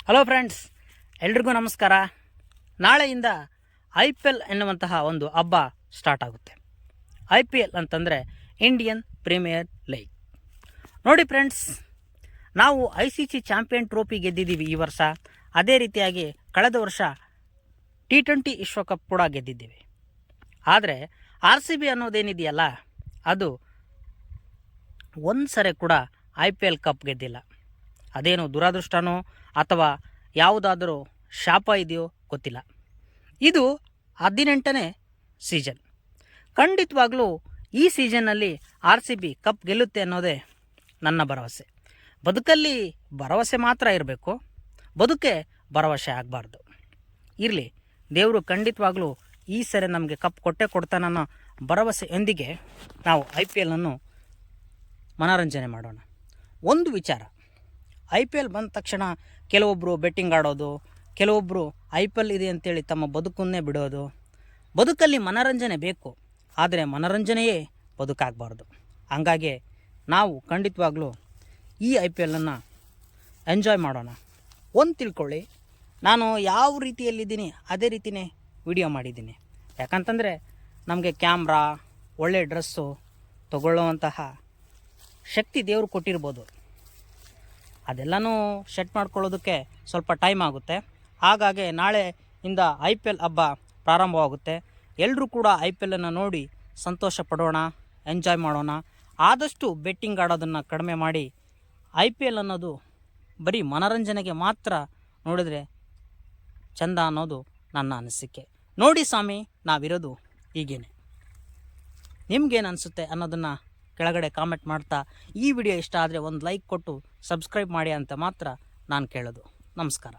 Hello friends, ಎಲ್ರಿಗೂ ನಮಸ್ಕಾರ. ನಾಳೆಯಿಂದ IPL ಎನ್ನುವಂತಹ ಒಂದು ಹಬ್ಬ ಸ್ಟಾರ್ಟ್ ಆಗುತ್ತೆ. IPL ಅಂತಂದರೆ ಇಂಡಿಯನ್ ಪ್ರೀಮಿಯರ್ ಲೀಗ್. ನೋಡಿ ಫ್ರೆಂಡ್ಸ್, ನಾವು ICC ಚಾಂಪಿಯನ್ ಟ್ರೋಫಿ ಗೆದ್ದಿದ್ದೀವಿ ಈ ವರ್ಷ. ಅದೇ ರೀತಿಯಾಗಿ ಕಳೆದ ವರ್ಷ T20 ವಿಶ್ವಕಪ್ ಕೂಡ ಗೆದ್ದಿದ್ದೀವಿ. ಆದರೆ RCB ಅನ್ನೋದೇನಿದೆಯಲ್ಲ, ಅದು ಒಂದು ಸರಿ ಕೂಡ IPL ಕಪ್ ಗೆದ್ದಿಲ್ಲ. ಅದೇನು ದುರಾದೃಷ್ಟನೋ ಅಥವಾ ಯಾವುದಾದರೂ ಶಾಪ ಇದೆಯೋ ಗೊತ್ತಿಲ್ಲ. ಇದು 18ನೇ ಸೀಸನ್. ಖಂಡಿತವಾಗ್ಲೂ ಈ ಸೀಸನ್ನಲ್ಲಿ RCB ಕಪ್ ಗೆಲ್ಲುತ್ತೆ ಅನ್ನೋದೇ ನನ್ನ ಭರವಸೆ. ಬದುಕಲ್ಲಿ ಭರವಸೆ ಮಾತ್ರ ಇರಬೇಕು, ಬದುಕೆ ಭರವಸೆ ಆಗಬಾರ್ದು. ಇರಲಿ, ದೇವರು ಖಂಡಿತವಾಗ್ಲೂ ಈ ಸರಿ ನಮಗೆ ಕಪ್ ಕೊಟ್ಟೇ ಕೊಡ್ತಾನನ್ನೋ ಭರವಸೆಯೊಂದಿಗೆ ನಾವು IPL ಅನ್ನು ಮನೋರಂಜನೆ ಮಾಡೋಣ. ಒಂದು ವಿಚಾರ, IPL ಬಂದ ತಕ್ಷಣ ಕೆಲವೊಬ್ಬರು ಬೆಟ್ಟಿಂಗ್ ಆಡೋದು, ಕೆಲವೊಬ್ಬರು IPL ಇದೆ ಅಂತೇಳಿ ತಮ್ಮ ಬದುಕನ್ನೇ ಬಿಡೋದು. ಬದುಕಲ್ಲಿ ಮನೋರಂಜನೆ ಬೇಕು, ಆದರೆ ಮನೋರಂಜನೆಯೇ ಬದುಕಾಗಬಾರ್ದು. ಹಂಗಾಗಿ ನಾವು ಖಂಡಿತವಾಗ್ಲೂ ಈ IPL ಅನ್ನು ಎಂಜಾಯ್ ಮಾಡೋಣ. ಒಂದು ತಿಳ್ಕೊಳ್ಳಿ, ನಾನು ಯಾವ ರೀತಿಯಲ್ಲಿದ್ದೀನಿ ಅದೇ ರೀತಿಯೇ ವಿಡಿಯೋ ಮಾಡಿದ್ದೀನಿ. ಯಾಕಂತಂದರೆ ನಮಗೆ ಕ್ಯಾಮ್ರಾ, ಒಳ್ಳೆ ಡ್ರೆಸ್ಸು ತಗೊಳ್ಳುವಂತಹ ಶಕ್ತಿ ದೇವರು ಕೊಟ್ಟಿರ್ಬೋದು. ಅದೆಲ್ಲನೂ ಸೆಟ್ ಮಾಡ್ಕೊಳ್ಳೋದಕ್ಕೆ ಸ್ವಲ್ಪ ಟೈಮ್ ಆಗುತ್ತೆ. ಹಾಗಾಗಿ ನಾಳೆಯಿಂದ IPL ಹಬ್ಬ ಪ್ರಾರಂಭವಾಗುತ್ತೆ. ಎಲ್ಲರೂ ಕೂಡ IPL ಅನ್ನು ನೋಡಿ ಸಂತೋಷ ಪಡೋಣ, ಎಂಜಾಯ್ ಮಾಡೋಣ. ಆದಷ್ಟು ಬೆಟ್ಟಿಂಗ್ ಆಡೋದನ್ನು ಕಡಿಮೆ ಮಾಡಿ IPL ಅನ್ನೋದು ಬರೀ ಮನೋರಂಜನೆಗೆ ಮಾತ್ರ ನೋಡಿದರೆ ಚಂದ ಅನ್ನೋದು ನನ್ನ ಅನಿಸಿಕೆ. ನೋಡಿ ಸ್ವಾಮಿ, ನಾವಿರೋದು ಹೀಗೇನೆ. ನಿಮ್ಗೇನು ಅನಿಸುತ್ತೆ ಅನ್ನೋದನ್ನು ಕೆಳಗಡೆ ಕಾಮೆಂಟ್ ಮಾಡ್ತಾ, ಈ ವಿಡಿಯೋ ಇಷ್ಟ ಆದರೆ ಒಂದು ಲೈಕ್ ಕೊಟ್ಟು ಸಬ್ಸ್ಕ್ರೈಬ್ ಮಾಡಿ ಅಂತ ಮಾತ್ರ ನಾನು ಕೇಳೋದು. ನಮಸ್ಕಾರ.